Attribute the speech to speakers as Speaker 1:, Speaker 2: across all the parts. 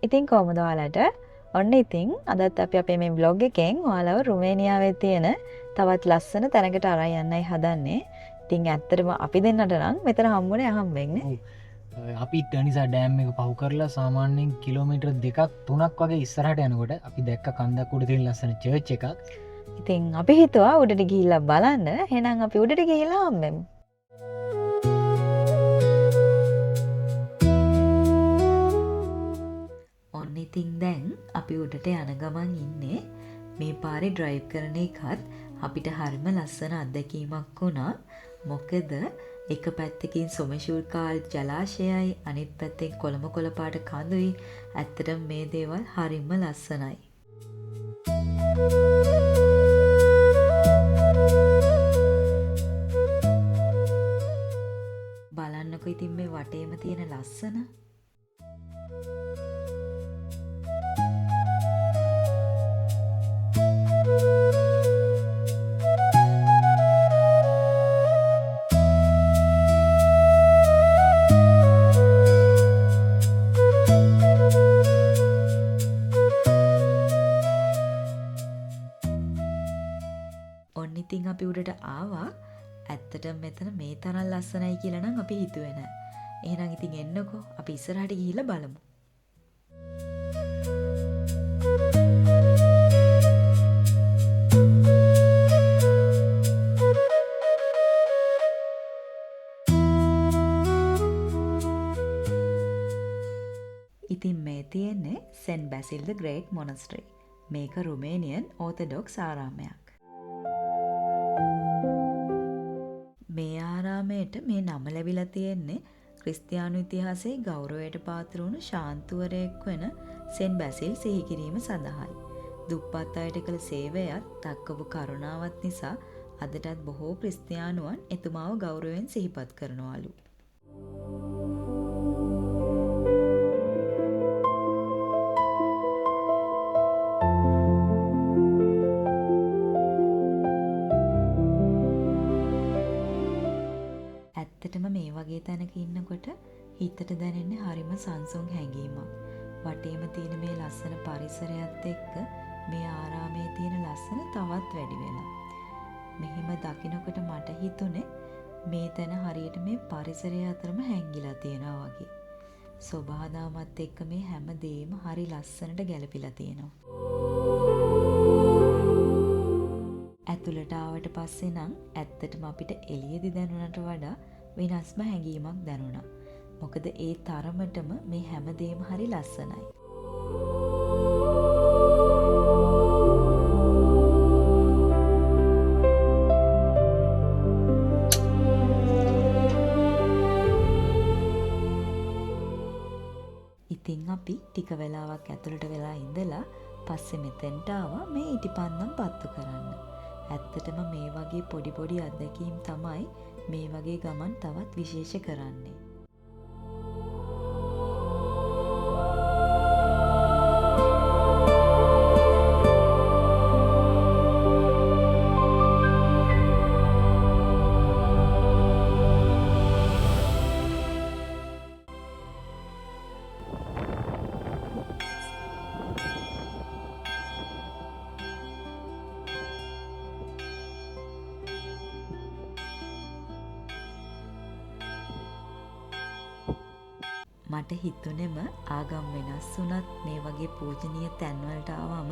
Speaker 1: ඉතින් කොහොමද ඔයාලට? ඔන්න ඉතින් අදත් අපි අපේ මේ vlog එකෙන් ඔයාලව රුමේනියාවේ තියෙන තවත් ලස්සන තැනකට අරන් යන්නයි හදන්නේ. ඉතින් ඇත්තටම අපි දෙන්නට නම් මෙතන හම්බුනේ අහම්බෙන්නේ.
Speaker 2: අපි ටනිසා ඩෑම් එක පහු කරලා සාමාන්‍යෙන් කිලෝමීටර් 2-3 වගේ ඉස්සරහට යනකොට අපි දැක්ක කන්දක් උඩ තියෙන ලස්සන චර්ච් එකක්.
Speaker 1: ඉතින් අපි හිතුවා උඩට ගිහිල්ලා බලන්න. එහෙනම් අපි උඩට ගිහිල්ලා හම්බෙමු. ඔන්න ඉතින් දැන් අපි උඩට යන ගමන් ඉන්නේ. මේ පාරේ ඩ්‍රයිව් කරන එකත් අපිට හරිම ලස්සන අත්දැකීමක් වුණා. මොකද එක පැත්තකින් සොමෂුල්කාල් ජලාශයයි අනිත් පැත්තෙන් කොළඹ කොළ පාට කඳුයි. ඇත්තටම මේ දේවල් හරිම ලස්සනයි. බලන්නකො ඉතින් මේ වටේම තියෙන ලස්සන. ඔන්න ඉතින් අපි උඩට ආවා. ඇත්තටම මෙතන මේ තරම් ලස්සනයි කියලා නම් අපි හිතුවේ නෑ. එහෙනම් ඉතින් එන්නකෝ අපි ඉස්සරහට ගිහිල්ලා බලමු. ඉතින් මේ තියෙන්නේ සෙන්ට් බැසිල් ද ග්‍රේට් මොනස්ටරි. මේක රුමේනියන් ඕර්තොඩොක්ස් ආරාමයක්. මේ ආරාමයට මේ නම ලැබිලා තියෙන්නේ ක්‍රිස්තියානු ඉතිහාසයේ ගෞරවයට පාත්‍ර වුණු ශාන්තුවරයෙක් වෙන සෙන්ට් බැසිල් සිහි කිරීම සඳහායි. දුප්පත් අයට කළ සේවයත් දක්වපු කරුණාවත් නිසා අදටත් බොහෝ ක්‍රිස්තියානුවන් එතුමාව ගෞරවයෙන් සිහිපත් කරනවලු. ඇත්තටම මේ වගේ තැනක ඉන්නකොට හිතට දැනෙන්නේ හරිම සංසුන් හැඟීමක්. වටේම තියෙන මේ ලස්සන පරිසරයත් එක්ක මේ ආරාමයේ තියෙන ලස්සන තවත් වැඩි වෙනවා. මෙහිම දකිනකොට මට හිතුනේ මේ තැන හරියට මේ පරිසරය අතරම හැංගිලා තියෙනවා වගේ. සබහාදමත් එක්ක මේ හැම දෙයක්ම හරි ලස්සනට ගැලපිලා තියෙනවා. ඇතුළට ආවට පස්සේ නම් ඇත්තටම අපිට එළියේදී දැනුණට වඩා වෙනස්ම හැඟීමක් දැනුණා. මොකද ඒ තරමටම මේ හැමදේම හරි ලස්සනයි. ඉතින් අපි ටික වෙලාවක් ඇතුළට වෙලා ඉඳලා පස්සේ මෙතෙන්ට ආවා මේ ඉටිපන්දම් පත්තු කරන්න. ඇත්තටම මේ වගේ පොඩි පොඩි අත්දැකීම් තමයි මේ වගේ ගමන් තවත් විශේෂ කරන්නේ. මට හිතුනෙම ආගම් වෙනස් වුණත් මේ වගේ පූජනීය තැන්වලට ආවම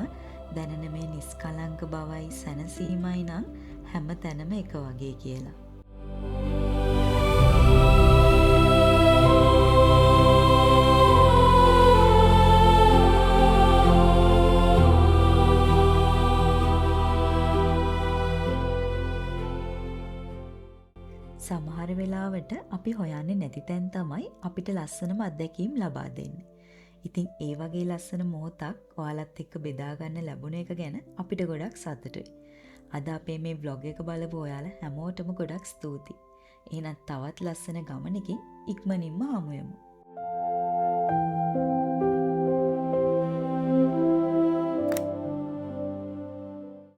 Speaker 1: දැනෙන මේ නිස්කලංක බවයි සැනසීමයි නම් හැම තැනම එක වගේ කියලා. සමහර වෙලාවට අපි හොයන්නේ නැති තැන් තමයි අපිට ලස්සනම අත්දැකීම් ලබා දෙන්නේ. ඉතින් ඒ වගේ ලස්සන මොහොතක් ඔයාලත් එක්ක බෙදා ගන්න ලැබුණ එක ගැන අපිට ගොඩක් සතුටුයි. අද අපේ මේ vlog එක බලපු ඔයාලා හැමෝටම ගොඩක් ස්තුතියි. එහෙනම් තවත් ලස්සන ගමනකින් ඉක්මනින්ම හමු වෙමු.